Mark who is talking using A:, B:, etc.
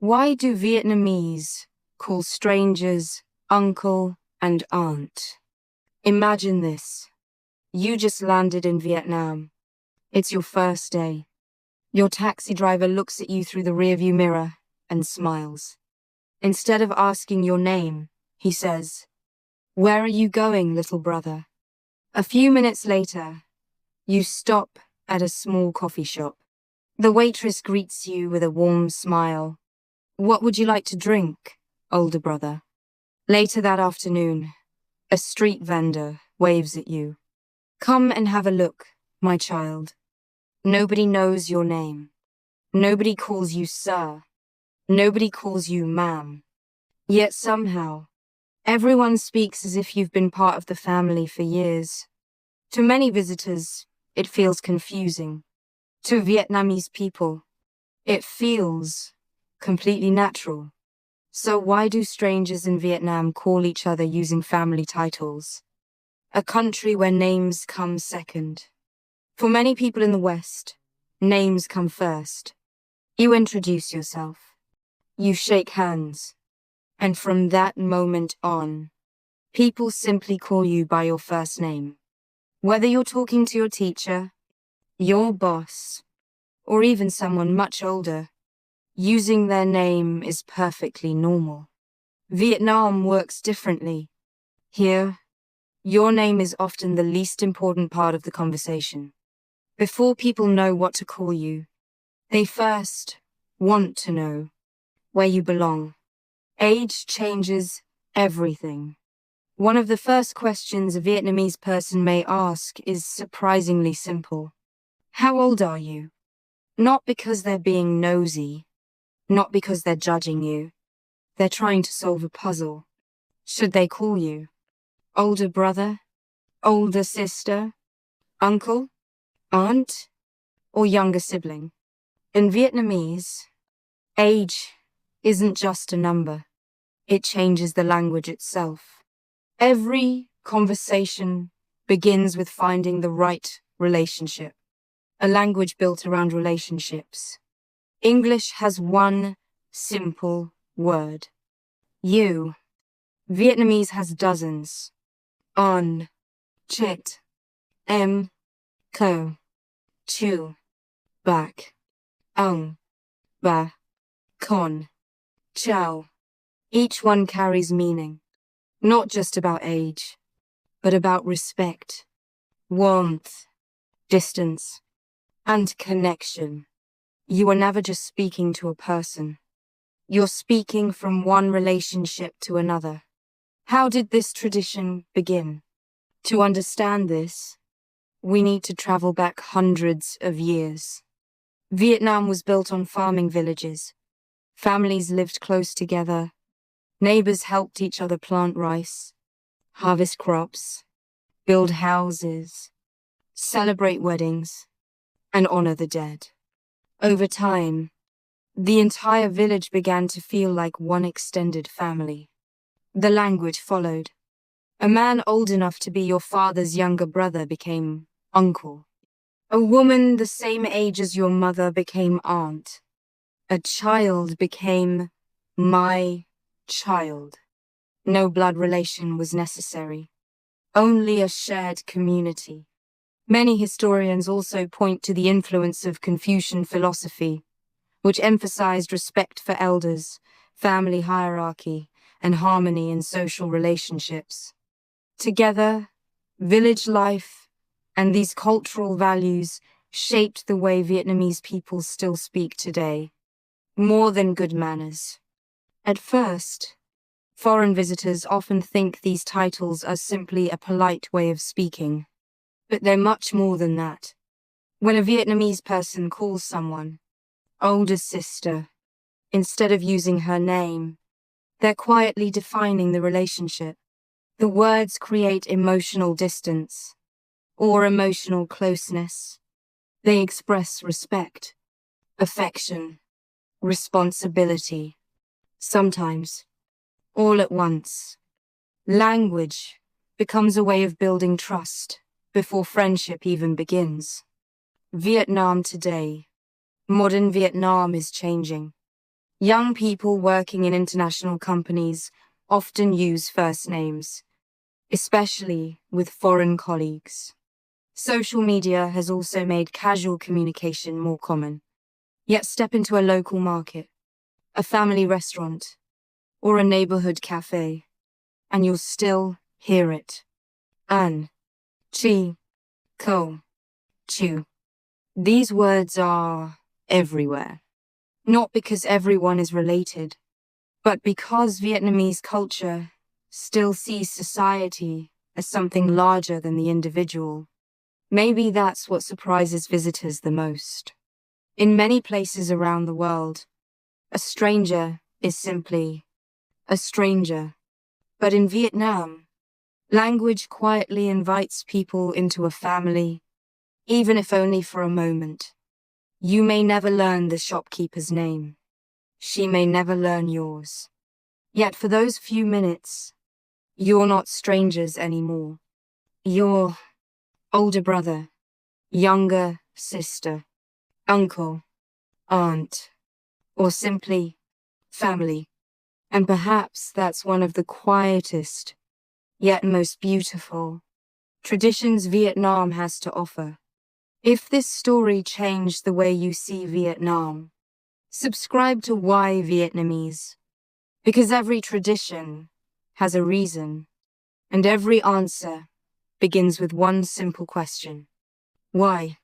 A: Why do Vietnamese call strangers uncle and aunt? Imagine this. You just landed in Vietnam. It's your first day. Your taxi driver looks at you through the rearview mirror and smiles. Instead of asking your name, he says, "Where are you going, little brother?" A few minutes later, you stop at a small coffee shop. The waitress greets you with a warm smile. "What would you like to drink, older brother?" Later that afternoon, a street vendor waves at you. "Come and have a look, my child." Nobody knows your name. Nobody calls you sir. Nobody calls you ma'am. Yet somehow, everyone speaks as if you've been part of the family for years. To many visitors, it feels confusing. To Vietnamese people, it feels completely natural. So why do strangers in Vietnam call each other using family titles? A country where names come second. For many people in the West, names come first. You introduce yourself. You shake hands. And from that moment on, people simply call you by your first name. Whether you're talking to your teacher, your boss, or even someone much older, using their name is perfectly normal. Vietnam works differently. Here, your name is often the least important part of the conversation. Before people know what to call you, they first want to know where you belong. Age changes everything. One of the first questions a Vietnamese person may ask is surprisingly simple. How old are you? Not because they're being nosy, not because they're judging you. They're trying to solve a puzzle. Should they call you older brother, older sister, uncle, aunt, or younger sibling? In Vietnamese, age isn't just a number. It changes the language itself. Every conversation begins with finding the right relationship, a language built around relationships. English has one simple word. You. Vietnamese has dozens. On, chit, em, co, chu, back, ung, ba, con, chow. Each one carries meaning, not just about age, but about respect, warmth, distance, and connection. You are never just speaking to a person. You're speaking from one relationship to another. How did this tradition begin? To understand this, we need to travel back hundreds of years. Vietnam was built on farming villages. Families lived close together. Neighbors helped each other plant rice, harvest crops, build houses, celebrate weddings, and honor the dead. Over time, the entire village began to feel like one extended family. The language followed. A man old enough to be your father's younger brother became uncle. A woman the same age as your mother became aunt. A child became my child. No blood relation was necessary. Only a shared community. Many historians also point to the influence of Confucian philosophy, which emphasized respect for elders, family hierarchy, and harmony in social relationships. Together, village life and these cultural values shaped the way Vietnamese people still speak today. More than good manners. At first, foreign visitors often think these titles are simply a polite way of speaking. But they're much more than that. When a Vietnamese person calls someone older sister, instead of using her name, they're quietly defining the relationship. The words create emotional distance or emotional closeness. They express respect, affection, responsibility, sometimes all at once. Language becomes a way of building trust before friendship even begins. Vietnam today. Modern Vietnam is changing. Young people working in international companies often use first names, especially with foreign colleagues. Social media has also made casual communication more common. Yet step into a local market, a family restaurant, or a neighborhood cafe, and you'll still hear it. An, chi, ko, chu. These words are everywhere. Not because everyone is related, but because Vietnamese culture still sees society as something larger than the individual. Maybe that's what surprises visitors the most. In many places around the world, a stranger is simply a stranger. But in Vietnam, language quietly invites people into a family, even if only for a moment. You may never learn the shopkeeper's name. She may never learn yours. Yet for those few minutes, you're not strangers anymore. You're older brother, younger sister, uncle, aunt, or simply family. And perhaps that's one of the quietest, yet most beautiful traditions Vietnam has to offer. If this story changed the way you see Vietnam, subscribe to Why Vietnamese, because every tradition has a reason, and every answer begins with one simple question. Why?